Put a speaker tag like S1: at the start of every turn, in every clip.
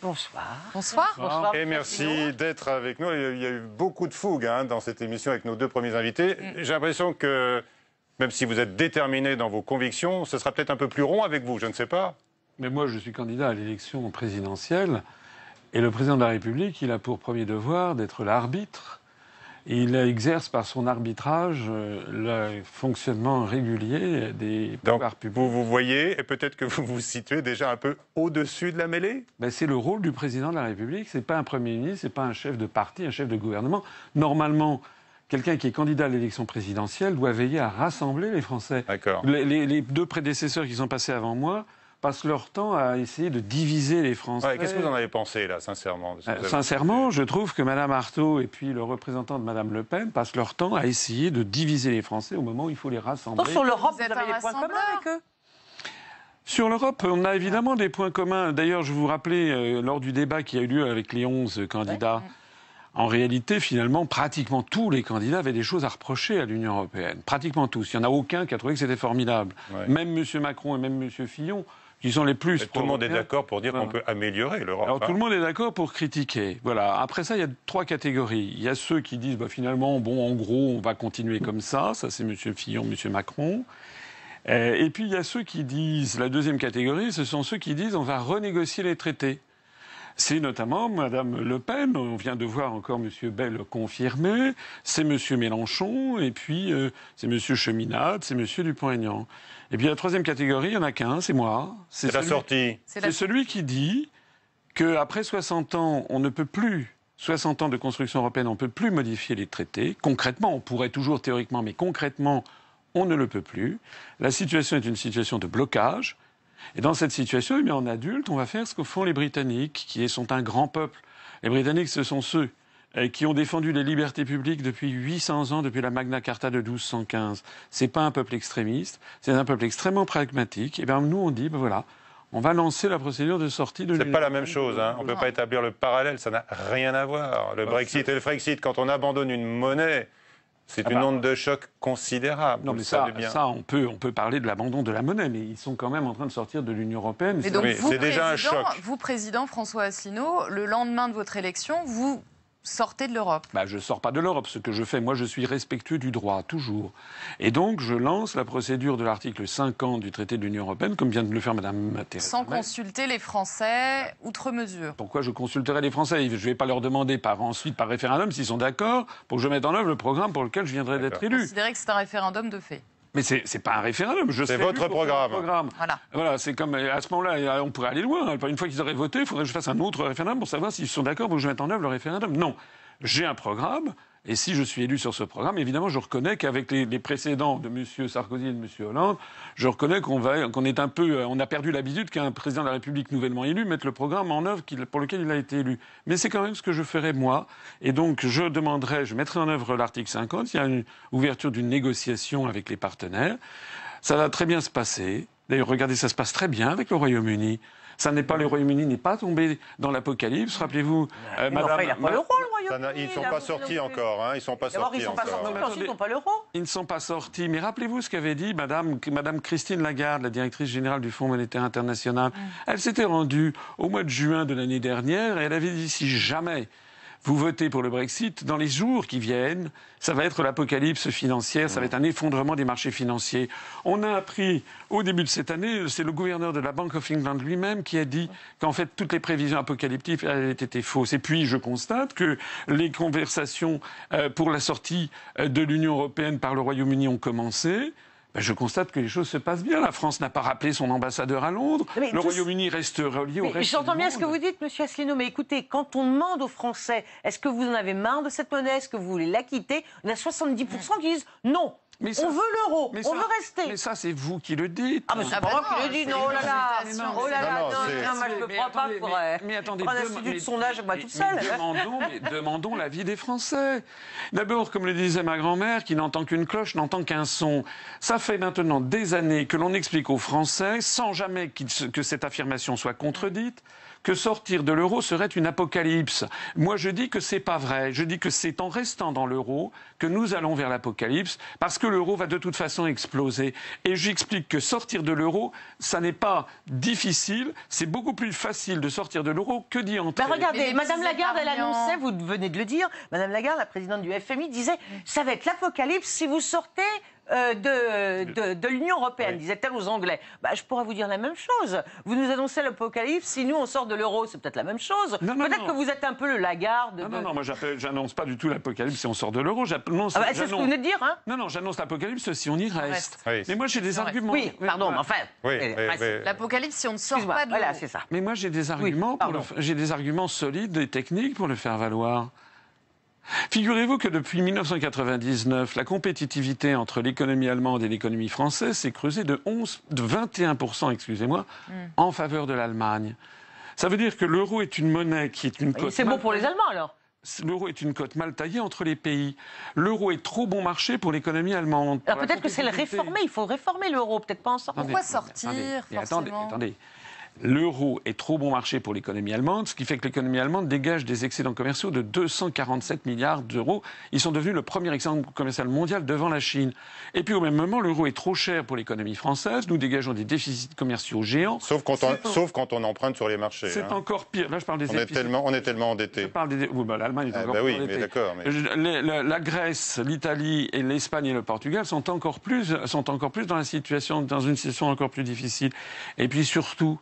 S1: bonsoir.
S2: Bonsoir.
S1: Bonsoir.
S3: Et merci d'être avec nous. Il y a eu beaucoup de fougue dans cette émission avec nos deux premiers invités. J'ai l'impression que, même si vous êtes déterminés dans vos convictions, ce sera peut-être un peu plus rond avec vous, je ne sais pas.
S4: Mais moi, je suis candidat à l'élection présidentielle. Et le président de la République, il a pour premier devoir d'être l'arbitre. Il exerce par son arbitrage le fonctionnement régulier des pouvoirs publics.
S3: Vous voyez, et peut-être que vous vous situez déjà un peu au-dessus de la mêlée.
S4: C'est le rôle du président de la République. C'est pas un Premier ministre, c'est pas un chef de parti, un chef de gouvernement. Normalement, quelqu'un qui est candidat à l'élection présidentielle doit veiller à rassembler les Français.
S3: D'accord.
S4: Les deux prédécesseurs qui sont passés avant moi passent leur temps à essayer de diviser les Français.
S3: Ouais, qu'est-ce que vous en avez pensé, là, sincèrement?
S4: Sincèrement, je trouve que Mme Arthaud et puis le représentant de Mme Le Pen passent leur temps à essayer de diviser les Français au moment où il faut les rassembler.
S1: Donc, sur l'Europe,
S2: Vous êtes
S1: vous avez
S2: un
S1: des points communs avec eux?
S4: Sur l'Europe, on a évidemment des points communs. D'ailleurs, je vous rappelais, lors du débat qui a eu lieu avec les 11 candidats, en réalité, finalement, pratiquement tous les candidats avaient des choses à reprocher à l'Union européenne. Pratiquement tous. Il n'y en a aucun qui a trouvé que c'était formidable.
S3: Ouais.
S4: Même M. Macron et même M. Fillon, qui sont les plus...
S3: Tout le monde est d'accord pour dire qu'on peut améliorer l'Europe.
S4: Alors, tout le monde est d'accord pour critiquer. Voilà. Après ça, il y a trois catégories. Il y a ceux qui disent, finalement, en gros, on va continuer comme ça. Ça, c'est M. Fillon, M. Macron. Et puis, il y a ceux qui disent, la deuxième catégorie, ce sont ceux qui disent, on va renégocier les traités. C'est notamment Mme Le Pen, on vient de voir encore M. Bay le confirmer, c'est M. Mélenchon, et puis c'est M. Cheminade, c'est M. Dupont-Aignan. Et puis la troisième catégorie, il n'y en a qu'un, c'est moi.
S3: C'est la sortie.
S4: C'est celui qui dit qu'après 60 ans, on ne peut plus, 60 ans de construction européenne, on ne peut plus modifier les traités. Concrètement, on pourrait toujours théoriquement, mais concrètement, on ne le peut plus. La situation est une situation de blocage. Et dans cette situation, en adulte, on va faire ce que font les Britanniques, qui sont un grand peuple. Les Britanniques, ce sont ceux qui ont défendu les libertés publiques depuis 800 ans, depuis la Magna Carta de 1215. C'est pas un peuple extrémiste, c'est un peuple extrêmement pragmatique. Et bien nous, on dit, voilà, on va lancer la procédure de sortie de l'Union.
S3: C'est pas la même chose, On ne peut pas établir le parallèle, ça n'a rien à voir. Le Brexit et le Frexit, quand on abandonne une monnaie, c'est une onde de choc considérable.
S4: Non, mais ça, on peut parler de l'abandon de la monnaie, mais ils sont quand même en train de sortir de l'Union européenne.
S2: Mais donc,
S3: c'est déjà un choc.
S2: Vous, président François Asselineau, le lendemain de votre élection, vous sortez de l'Europe.
S4: Je ne sors pas de l'Europe. Ce que je fais, moi, je suis respectueux du droit, toujours. Et donc, je lance la procédure de l'article 50 du traité de l'Union européenne, comme vient de le faire Mme Theresa
S2: Sans
S4: May.
S2: consulter les Français, outre mesure.
S4: Pourquoi je consulterai les Français? Je ne vais pas leur demander ensuite par référendum s'ils sont d'accord pour que je mette en œuvre le programme pour lequel je viendrai d'être élu.
S2: Vous considérez que c'est un référendum de fait?
S4: Mais c'est pas un référendum.
S3: C'est votre programme.
S2: Voilà,
S4: c'est comme à ce moment-là, on pourrait aller loin. Une fois qu'ils auraient voté, il faudrait que je fasse un autre référendum pour savoir s'ils sont d'accord pour que je mette en œuvre le référendum. Non. J'ai un programme, et si je suis élu sur ce programme, évidemment, je reconnais qu'avec les précédents de M. Sarkozy et de M. Hollande, je reconnais qu'on est un peu, on a perdu l'habitude qu'un président de la République nouvellement élu mette le programme en œuvre pour lequel il a été élu. Mais c'est quand même ce que je ferai moi, et donc je mettrai en œuvre l'article 50. Il y a une ouverture d'une négociation avec les partenaires. Ça va très bien se passer. D'ailleurs, regardez, ça se passe très bien avec le Royaume-Uni. Le Royaume-Uni n'est pas tombé dans l'apocalypse. Rappelez-vous,
S1: Madame... il n'a pas l'euro, le Royaume-Uni.
S3: Ils ne sont pas sortis encore. Ils ne sont pas sortis.
S1: Ils ne sont pas sortis, mais ensuite, ils n'ont pas l'euro.
S4: Ils ne sont pas sortis. Mais rappelez-vous ce qu'avait dit Madame Christine Lagarde, la directrice générale du Fonds monétaire international. Elle s'était rendue au mois de juin de l'année dernière et elle avait dit, si jamais vous votez pour le Brexit, dans les jours qui viennent, ça va être l'apocalypse financière, ça va être un effondrement des marchés financiers. On a appris au début de cette année, c'est le gouverneur de la Bank of England lui-même qui a dit qu'en fait toutes les prévisions apocalyptiques avaient été fausses. Et puis je constate que les conversations pour la sortie de l'Union européenne par le Royaume-Uni ont commencé. Je constate que les choses se passent bien. La France n'a pas rappelé son ambassadeur à Londres. Le Royaume-Uni reste relié au reste du monde.
S1: J'entends bien ce que vous dites, M. Asselineau, mais écoutez, quand on demande aux Français, est-ce que vous en avez marre de cette monnaie, est-ce que vous voulez la quitter, on a 70% qui disent non. On veut l'euro, on veut rester.
S4: Mais ça, c'est vous qui le dites.
S1: Ah, mais c'est pas moi qui le dis, non, oh là là, non, moi je ne me prends pas pour un institut de sondage moi toute seule.
S4: Demandons l'avis des Français. D'abord, comme le disait ma grand-mère, qui n'entend qu'une cloche, n'entend qu'un son. Ça fait maintenant des années que l'on explique aux Français, sans jamais que cette affirmation soit contredite, que sortir de l'euro serait une apocalypse. Moi, je dis que c'est pas vrai. Je dis que c'est en restant dans l'euro que nous allons vers l'apocalypse, parce que l'euro va de toute façon exploser. Et j'explique que sortir de l'euro, ça n'est pas difficile, c'est beaucoup plus facile de sortir de l'euro que d'y entrer.
S1: Ben regardez, Madame Lagarde, elle annonçait, vous venez de le dire, Madame Lagarde, la présidente du FMI, disait ça va être l'apocalypse si vous sortez de l'Union européenne,
S3: Oui.
S1: disait-elle aux Anglais. Bah, je pourrais vous dire la même chose. Vous nous annoncez l'apocalypse, si nous on sort de l'euro, c'est peut-être la même chose. Peut-être que vous êtes un peu le Lagarde.
S4: Non, moi j'annonce pas du tout l'apocalypse si on sort de l'euro.
S1: C'est ce que vous venez de dire, hein?
S4: Non, j'annonce l'apocalypse si on y reste.
S3: Oui.
S4: Mais moi j'ai des arguments.
S1: Oui, pardon, mais enfin.
S2: L'apocalypse, si on ne sort pas de l'euro.
S1: Voilà, c'est ça.
S4: Mais moi j'ai des arguments, j'ai des arguments solides et techniques pour le faire valoir. Figurez-vous que depuis 1999, la compétitivité entre l'économie allemande et l'économie française s'est creusée de 21%, excusez-moi, en faveur de l'Allemagne. Ça veut dire que l'euro est une monnaie qui est une cote.
S1: C'est bon pour les Allemands alors.
S4: L'euro est une cote mal taillée entre les pays. L'euro est trop bon marché pour l'économie allemande.
S1: Alors peut-être que c'est le réformer, il faut réformer l'euro, peut-être pas en sortir.
S2: Pourquoi sortir, forcément ?
S4: Attendez. L'euro est trop bon marché pour l'économie allemande, ce qui fait que l'économie allemande dégage des excédents commerciaux de 247 milliards d'euros. Ils sont devenus le premier excédent commercial mondial devant la Chine. Et puis au même moment, l'euro est trop cher pour l'économie française. Nous dégageons des déficits commerciaux géants.
S3: Sauf quand on emprunte sur les marchés.
S4: C'est encore pire. Là, je parle des déficits.
S3: On est tellement endettés.
S4: Je parle des... Oui, l'Allemagne est encore plus
S3: oui,
S4: endettée.
S3: mais d'accord.
S4: La Grèce, l'Italie et l'Espagne et le Portugal sont encore plus dans une situation encore plus difficile. Et puis surtout,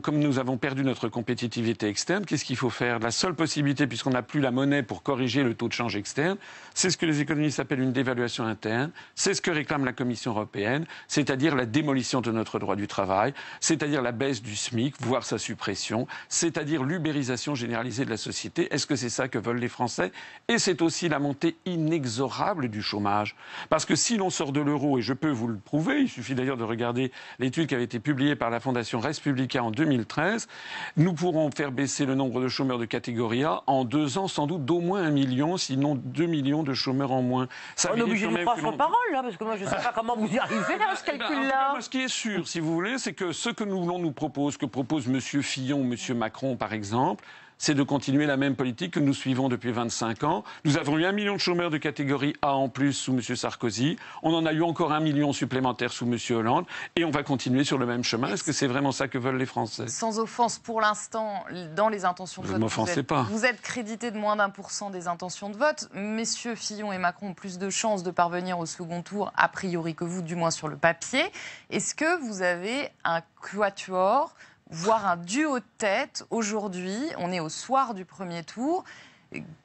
S4: comme nous avons perdu notre compétitivité externe, qu'est-ce qu'il faut faire? La seule possibilité, puisqu'on n'a plus la monnaie pour corriger le taux de change externe, c'est ce que les économistes appellent une dévaluation interne. C'est ce que réclame la Commission européenne, c'est-à-dire la démolition de notre droit du travail, c'est-à-dire la baisse du SMIC, voire sa suppression, c'est-à-dire l'ubérisation généralisée de la société. Est-ce que c'est ça que veulent les Français? Et c'est aussi la montée inexorable du chômage. Parce que si l'on sort de l'euro, et je peux vous le prouver, il suffit d'ailleurs de regarder l'étude qui avait été publiée par la Fondation Respublica en 2013, nous pourrons faire baisser le nombre de chômeurs de catégorie A en 2 ans, sans doute d'au moins 1 million, sinon 2 millions de chômeurs en moins.
S1: On est obligé de croire sur parole, là, parce que moi, je ne sais pas comment vous y arrivez à ce calcul-là.
S4: Ce qui est sûr, si vous voulez, c'est que ce que nous propose, que propose M. Fillon ou M. Macron, par exemple, c'est de continuer la même politique que nous suivons depuis 25 ans. Nous avons eu 1 million de chômeurs de catégorie A en plus sous M. Sarkozy. On en a eu encore 1 million supplémentaire sous M. Hollande. Et on va continuer sur le même chemin. Est-ce que c'est vraiment ça que veulent les Français?
S2: Sans offense, pour l'instant, dans les intentions de vote, vous êtes crédité de moins d'1% des intentions de vote. Messieurs Fillon et Macron ont plus de chances de parvenir au second tour, a priori, que vous, du moins sur le papier. Est-ce que vous avez un quatuor, voire un duo de tête aujourd'hui? On est au soir du premier tour.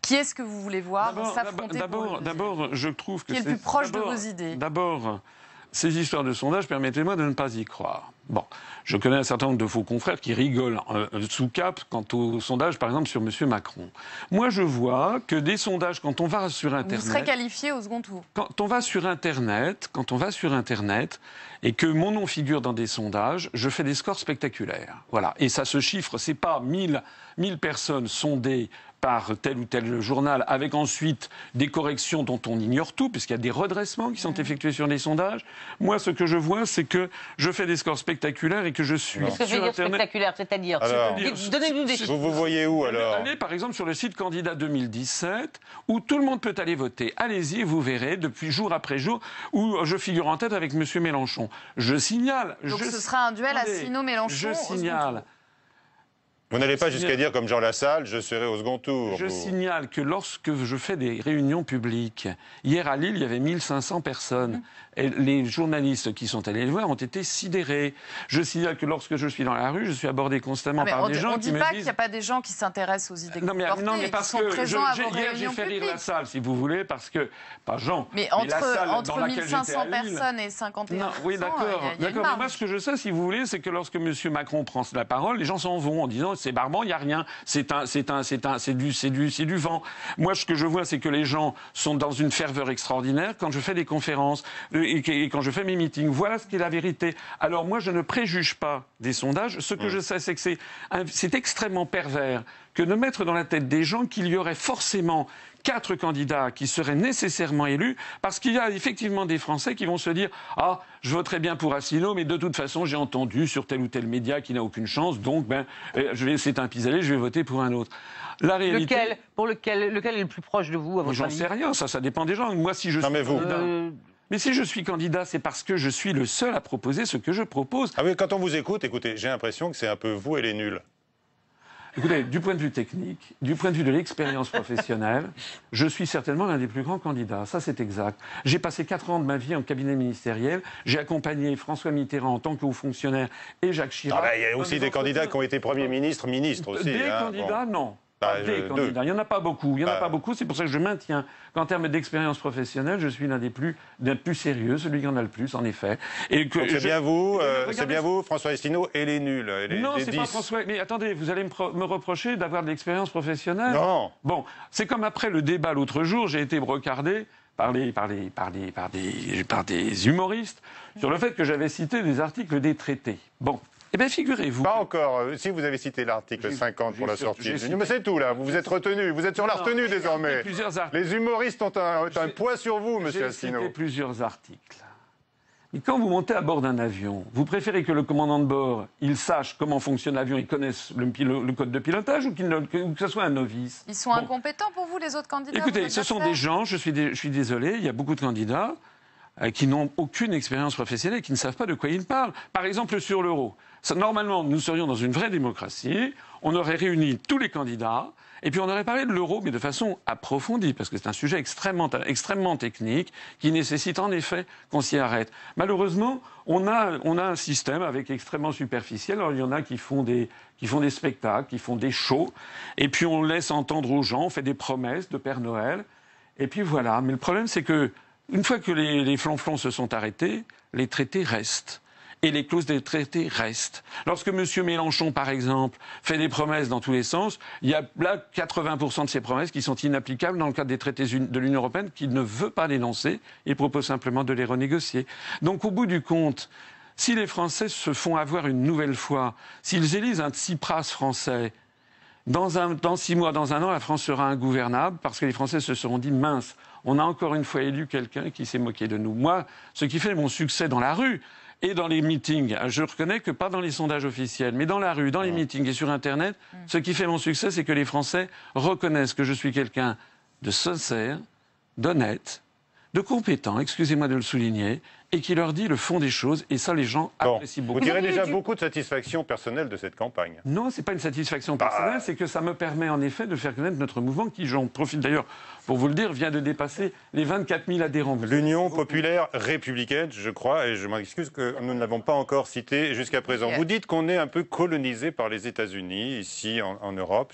S2: Qui est-ce que vous voulez voir s'affronter?
S4: D'abord, je trouve que
S2: qui est le plus proche de vos idées?
S4: D'abord, ces histoires de sondage, permettez-moi de ne pas y croire. Bon, je connais un certain nombre de faux confrères qui rigolent sous cap quant au sondage, par exemple, sur M. Macron. Moi, je vois que des sondages, quand on va sur Internet...
S2: Vous serez qualifié au second tour.
S4: Quand on va sur Internet, et que mon nom figure dans des sondages, je fais des scores spectaculaires. Voilà. Et ça se chiffre, c'est pas 1000 personnes sondées par tel ou tel journal, avec ensuite des corrections dont on ignore tout, puisqu'il y a des redressements qui sont effectués sur les sondages. Moi, ce que je vois, c'est que je fais des scores spectaculaires et que je suis
S1: Qu'est-ce que je veux dire spectaculaire? C'est-à-dire donnez-nous des chiffres.
S3: Vous voyez où, alors?
S4: Allez, par exemple, sur le site Candidat 2017, où tout le monde peut aller voter. Allez-y, vous verrez, depuis jour après jour, où je figure en tête avec M. Mélenchon. Je signale...
S2: Donc ce sera un duel Asselineau-Mélenchon.
S4: Je signale...
S3: Vous n'allez pas jusqu'à dire, comme Jean Lassalle, je serai au second tour.
S4: Je signale que lorsque je fais des réunions publiques, hier à Lille, il y avait 1500 personnes. Et les journalistes qui sont allés le voir ont été sidérés. Je signale que lorsque je suis dans la rue, je suis abordé constamment par des gens qui me disent...
S2: On ne dit pas qu'il n'y a pas des gens qui s'intéressent aux idées que vous portez et qui sont présents à vos réunions
S4: j'ai fait rire
S2: publiques.
S4: la salle, si vous voulez, parce que... Pas Jean,
S2: mais
S4: la salle
S2: entre
S4: dans laquelle
S2: 1500
S4: j'étais à Lille,
S2: personnes et 51%,
S4: non, oui, d'accord. Mais moi, ce que je sais, si vous voulez, c'est que lorsque M. Macron prend la parole, les gens s'en vont en disant c'est barbant, il n'y a rien, c'est du vent. Moi, ce que je vois, c'est que les gens sont dans une ferveur extraordinaire quand je fais des conférences et quand je fais mes meetings. Voilà ce qui est la vérité. Alors moi, je ne préjuge pas des sondages. Ce que je sais, c'est que c'est extrêmement pervers que de mettre dans la tête des gens qu'il y aurait forcément 4 candidats qui seraient nécessairement élus, parce qu'il y a effectivement des Français qui vont se dire « Ah, je voterai bien pour Asselineau, mais de toute façon, j'ai entendu sur tel ou tel média qui n'a aucune chance, donc c'est un pis-aller, je vais voter pour un autre. » La réalité...
S1: Lequel est le plus proche de vous, à votre avis ?
S4: J'en sais rien, ça dépend des gens. Moi, si je suis candidat... Mais si je suis candidat, c'est parce que je suis le seul à proposer ce que je propose.
S3: Ah oui, quand on vous écoute, écoutez, j'ai l'impression que c'est un peu vous et les nuls.
S4: Écoutez, du point de vue technique, du point de vue de l'expérience professionnelle, je suis certainement l'un des plus grands candidats. Ça, c'est exact. J'ai passé 4 ans de ma vie en cabinet ministériel. J'ai accompagné François Mitterrand en tant que haut fonctionnaire et Jacques Chirac.
S3: Il y a aussi des candidats qui ont été premiers ministres aussi.
S4: Des candidats, non. Des candidats. Il n'y en a pas beaucoup. C'est pour ça que je maintiens qu'en termes d'expérience professionnelle, je suis l'un des plus sérieux, celui qui en a le plus, en effet.
S3: C'est bien vous, François Asselineau, et les nuls.
S4: Non, c'est pas François. Mais attendez, vous allez me reprocher d'avoir de l'expérience professionnelle ?
S3: Non.
S4: Bon, c'est comme après le débat l'autre jour, j'ai été brocardé par des humoristes sur le fait que j'avais cité des articles des traités. Bon. Eh bien, figurez-vous...
S3: Pas encore. Si vous avez cité l'article 50 pour la sortie. Mais c'est tout, là. Vous vous êtes retenu. Vous êtes sur la retenue, désormais. Les humoristes ont un poids sur vous, monsieur Asselineau.
S4: J'ai cité plusieurs articles. Mais quand vous montez à bord d'un avion, vous préférez que le commandant de bord, il sache comment fonctionne l'avion, il connaisse le code de pilotage ou que ce soit un novice?
S2: Ils sont incompétents pour vous, les autres candidats?
S4: Écoutez, ce sont des gens, je suis désolé, il y a beaucoup de candidats qui n'ont aucune expérience professionnelle, qui ne savent pas de quoi ils parlent. Par exemple, sur l'euro. Normalement, nous serions dans une vraie démocratie, on aurait réuni tous les candidats, et puis on aurait parlé de l'euro, mais de façon approfondie, parce que c'est un sujet extrêmement technique, qui nécessite en effet qu'on s'y arrête. Malheureusement, on a un système avec extrêmement superficiel. Alors il y en a qui font des spectacles, qui font des shows, et puis on laisse entendre aux gens, on fait des promesses de Père Noël, et puis voilà. Mais le problème, c'est que une fois que les flonflons se sont arrêtés, les traités restent. Et les clauses des traités restent. Lorsque M. Mélenchon, par exemple, fait des promesses dans tous les sens, il y a là 80% de ces promesses qui sont inapplicables dans le cadre des traités de l'Union européenne, qu'il ne veut pas dénoncer. Il propose simplement de les renégocier. Donc, au bout du compte, si les Français se font avoir une nouvelle fois, s'ils élisent un Tsipras français, dans 6 mois, dans 1 an, la France sera ingouvernable parce que les Français se seront dit « mince, on a encore une fois élu quelqu'un qui s'est moqué de nous ». Moi, ce qui fait mon succès dans la rue et dans les meetings, je reconnais que pas dans les sondages officiels, mais dans la rue, dans les meetings et sur Internet, ce qui fait mon succès, c'est que les Français reconnaissent que je suis quelqu'un de sincère, d'honnête, de compétent, excusez-moi de le souligner, et qui leur dit le fond des choses, et ça, les gens apprécient beaucoup.
S3: Vous tirez déjà beaucoup de satisfaction personnelle de cette campagne.
S4: Non, c'est pas une satisfaction personnelle, c'est que ça me permet en effet de faire connaître notre mouvement, qui, j'en profite d'ailleurs pour vous le dire, vient de dépasser les 24 000 adhérents.
S3: L'Union populaire républicaine, je crois, et je m'excuse que nous ne l'avons pas encore cité jusqu'à présent. Vous dites qu'on est un peu colonisé par les États-Unis, ici en Europe,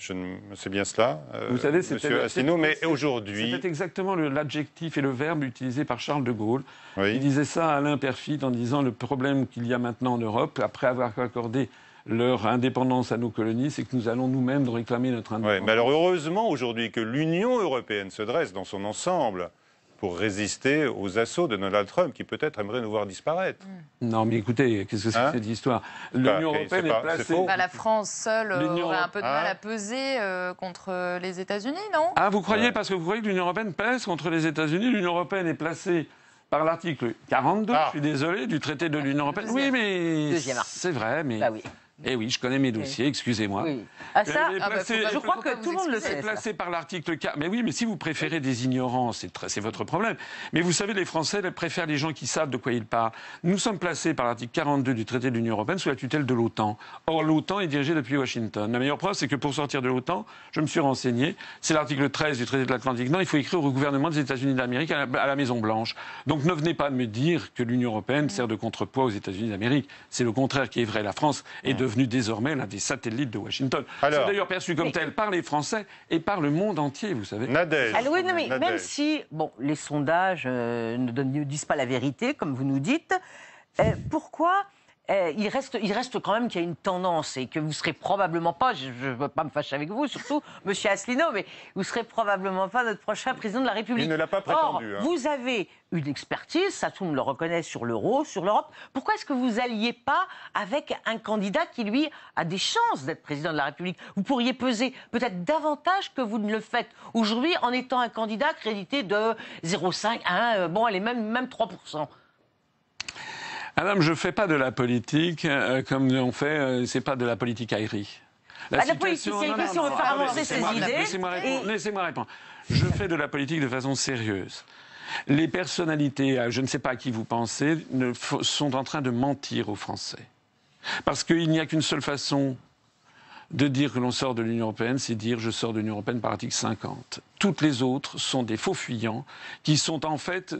S3: c'est bien cela,
S4: vous savez,
S3: monsieur Asselineau, mais aujourd'hui...
S4: C'était exactement l'adjectif et le verbe utilisé par Charles de Gaulle.
S3: Oui.
S4: Il disait ça à Alain Perfit en disant le problème qu'il y a maintenant en Europe, après avoir accordé leur indépendance à nos colonies, c'est que nous allons nous-mêmes réclamer notre indépendance.
S3: Oui, mais alors heureusement aujourd'hui que l'Union européenne se dresse dans son ensemble pour résister aux assauts de Donald Trump, qui peut-être aimerait nous voir disparaître.
S4: Non, mais écoutez, qu'est-ce que c'est que cette histoire? L'Union européenne est placée...
S2: la France seule aurait un peu de mal à peser contre les États-Unis, non?
S4: Ah, vous croyez, parce que vous croyez que l'Union européenne pèse contre les États-Unis? L'Union européenne est placée par l'article 42, je suis désolé, du traité de l'Union européenne. Oui, mais c'est vrai, mais...
S1: Bah oui.
S4: Eh oui, je connais mes dossiers, excusez-moi.
S1: Oui. Ah, ça, je crois que tout le monde le sait.
S4: C'est placé par l'article 4. Mais oui, mais si vous préférez des ignorants, c'est votre problème. Mais vous savez, les Français préfèrent les gens qui savent de quoi ils parlent. Nous sommes placés par l'article 42 du traité de l'Union européenne sous la tutelle de l'OTAN. Or, l'OTAN est dirigée depuis Washington. La meilleure preuve, c'est que pour sortir de l'OTAN, je me suis renseigné, c'est l'article 13 du traité de l'Atlantique Nord, il faut écrire au gouvernement des États-Unis d'Amérique à la Maison-Blanche. Donc ne venez pas me dire que l'Union européenne sert de contrepoids aux États-Unis d'Amérique. C'est le contraire qui est vrai. La France est devenue désormais l'un des satellites de Washington. C'est d'ailleurs perçu comme tel par les Français et par le monde entier, vous savez.
S3: Nadège.
S1: Alors, oui, non, mais même si les sondages ne disent pas la vérité, comme vous nous dites, pourquoi il reste quand même qu'il y a une tendance et que vous serez probablement pas, je ne veux pas me fâcher avec vous, surtout Monsieur Asselineau, mais vous serez probablement pas notre prochain président de la République.
S3: Il ne l'a pas prétendu.
S1: Or, vous avez une expertise, ça tout le monde le reconnaît, sur l'euro, sur l'Europe. Pourquoi est-ce que vous alliez pas avec un candidat qui, lui, a des chances d'être président de la République? Vous pourriez peser peut-être davantage que vous ne le faites aujourd'hui en étant un candidat crédité de 0,5, 1, bon, allez, même 3%.
S4: Madame, je ne fais pas de la politique comme on fait, c'est pas de la politique aérie.
S1: La politique, c'est si on veut faire avancer ses idées.
S4: Laissez-moi répondre. Je fais de la politique de façon sérieuse. Les personnalités, je ne sais pas à qui vous pensez, sont en train de mentir aux Français. Parce qu'il n'y a qu'une seule façon de dire que l'on sort de l'Union européenne, c'est dire je sors de l'Union européenne par article 50. Toutes les autres sont des faux fuyants qui sont en fait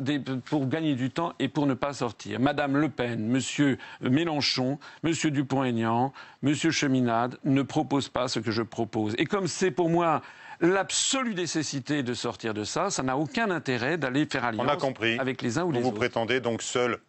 S4: pour gagner du temps et pour ne pas sortir. Madame Le Pen, Monsieur Mélenchon, Monsieur Dupont-Aignan, Monsieur Cheminade ne proposent pas ce que je propose. Et comme c'est pour moi l'absolue nécessité de sortir de ça, ça n'a aucun intérêt d'aller faire alliance avec les uns ou les autres.
S3: Vous prétendez donc seul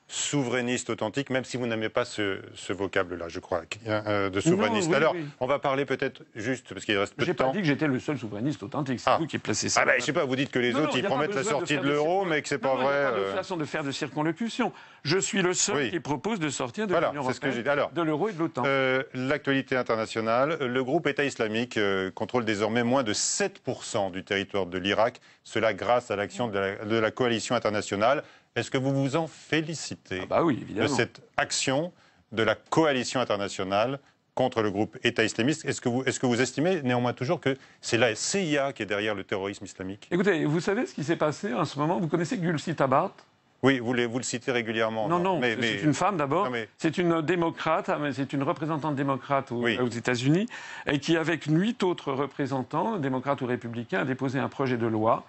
S3: souverainiste authentique, même si vous n'aimez pas ce vocable-là, je crois, de souverainiste.
S4: Non, oui,
S3: alors,
S4: oui.
S3: On va parler peut-être juste, parce qu'il reste peu de temps.
S4: J'ai pas dit que j'étais le seul souverainiste authentique, c'est vous qui placez ça.
S3: Ah ben, je sais pas, vous dites que les autres, ils promettent la sortie de l'euro, mais que c'est pas vrai.
S4: Il n'y a pas de façon de faire de circonlocution. Je suis le seul qui propose de sortir de l'Union européenne, de l'euro et de l'OTAN.
S3: L'actualité internationale, le groupe État islamique contrôle désormais moins de 7% du territoire de l'Irak, cela grâce à l'action de la coalition internationale. Est-ce que vous vous en félicitez
S4: oui, évidemment.
S3: De cette action de la coalition internationale contre le groupe État islamiste? Est-ce que vous estimez néanmoins toujours que c'est la CIA qui est derrière le terrorisme islamique?
S4: Écoutez, vous savez ce qui s'est passé en ce moment? Vous connaissez Gulsi Tabat?
S3: Oui, vous le citez régulièrement.
S4: Non, c'est une femme d'abord. C'est une démocrate, c'est une représentante démocrate aux États-Unis, et qui, avec 8 autres représentants, démocrates ou républicains, a déposé un projet de loi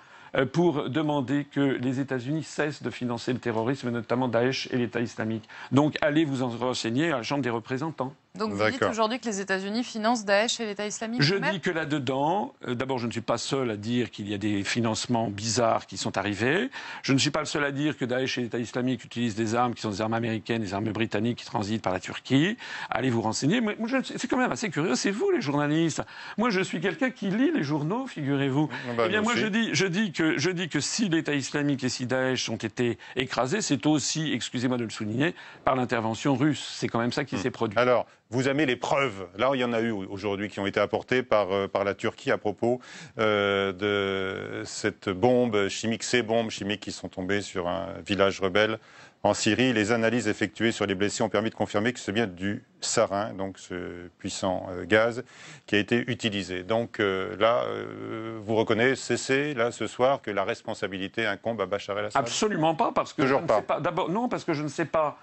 S4: pour demander que les États-Unis cessent de financer le terrorisme, notamment Daesh et l'État islamique. Donc allez vous en renseigner à la Chambre des représentants.
S2: Donc vous dites aujourd'hui que les États-Unis financent Daesh et l'État islamique?
S4: Je dis que là-dedans, d'abord je ne suis pas seul à dire qu'il y a des financements bizarres qui sont arrivés. Je ne suis pas le seul à dire que Daesh et l'État islamique utilisent des armes qui sont des armes américaines, des armes britanniques qui transitent par la Turquie. Allez vous renseigner. C'est quand même assez curieux, c'est vous les journalistes. Moi je suis quelqu'un qui lit les journaux, figurez-vous. Eh bien moi je dis que si l'État islamique et si Daesh ont été écrasés, c'est aussi, excusez-moi de le souligner, par l'intervention russe. C'est quand même ça qui s'est produit.
S3: Alors, vous avez les preuves. Là, il y en a eu aujourd'hui qui ont été apportées par la Turquie à propos de cette bombe chimique, ces bombes chimiques qui sont tombées sur un village rebelle en Syrie. Les analyses effectuées sur les blessés ont permis de confirmer que c'est bien du sarin, donc ce puissant gaz, qui a été utilisé. Donc là, vous reconnaissez, là, ce soir, que la responsabilité incombe à Bachar el-Assad?
S4: Absolument pas, parce que je ne sais pas. D'abord, non, parce que je ne sais pas.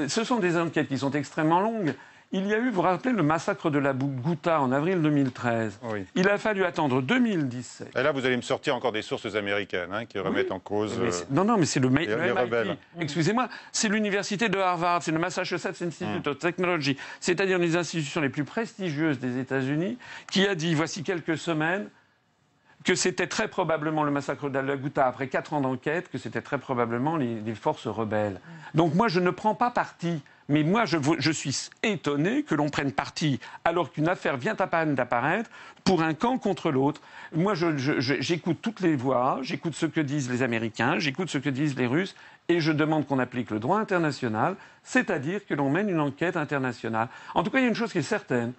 S4: Ce sont des enquêtes qui sont extrêmement longues. Il y a eu, vous vous rappelez, le massacre de la Ghouta en avril 2013. Oui. Il a fallu attendre 2017.
S3: Et là, vous allez me sortir encore des sources américaines qui remettent en cause
S4: non, mais c'est le MIT.
S3: Rebelles.
S4: Excusez-moi, c'est l'université de Harvard, c'est le Massachusetts Institute of Technology, c'est-à-dire une des institutions les plus prestigieuses des États-Unis, qui a dit, voici quelques semaines, que c'était très probablement le massacre de la Ghouta, après 4 ans d'enquête, que c'était très probablement les forces rebelles. Donc moi, je ne prends pas parti. Mais moi, je suis étonné que l'on prenne parti alors qu'une affaire vient à peine d'apparaître pour un camp contre l'autre. Moi, j'écoute toutes les voix, j'écoute ce que disent les Américains, j'écoute ce que disent les Russes, et je demande qu'on applique le droit international, c'est-à-dire que l'on mène une enquête internationale. En tout cas, il y a une chose qui est certaine,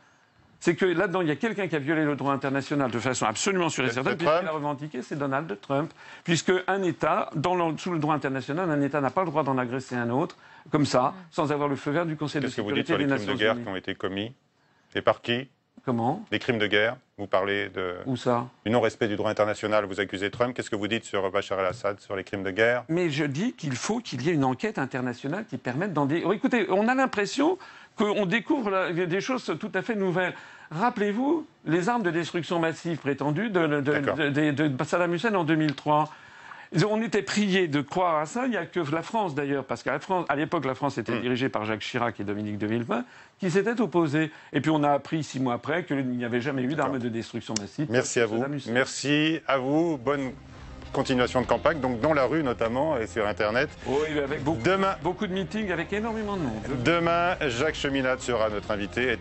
S4: c'est que là-dedans, il y a quelqu'un qui a violé le droit international de façon absolument sûre et certaine, puisqu'il a revendiqué, c'est Donald Trump. Puisque un État, sous le droit international, un État n'a pas le droit d'en agresser un autre, comme ça, sans avoir le feu vert du Conseil de sécurité des Nations Unies.
S3: Qu'est-ce que vous dites sur les crimes de guerre qui ont été commis? Et par qui?
S4: Comment?
S3: Des crimes de guerre. Vous parlez de...
S4: Où ça?
S3: Du non-respect du droit international. Vous accusez Trump. Qu'est-ce que vous dites sur Bachar el-Assad, sur les crimes de guerre?
S4: Mais je dis qu'il faut qu'il y ait une enquête internationale qui permette d'en... Écoutez, on a l'impression qu'on découvre des choses tout à fait nouvelles. Rappelez-vous les armes de destruction massive prétendues de Saddam Hussein en 2003. On était priés de croire à ça. Il n'y a que la France, d'ailleurs, parce qu'à l'époque, la France était dirigée par Jacques Chirac et Dominique de Villepin, qui s'étaient opposés. Et puis on a appris 6 mois après qu'il n'y avait jamais eu d'armes de destruction massive.
S3: Merci à vous. Merci à vous. Bonne continuation de campagne, donc dans la rue notamment et sur Internet.
S4: Oui, avec beaucoup de meetings, avec énormément de monde.
S3: Demain, Jacques Cheminade sera notre invité.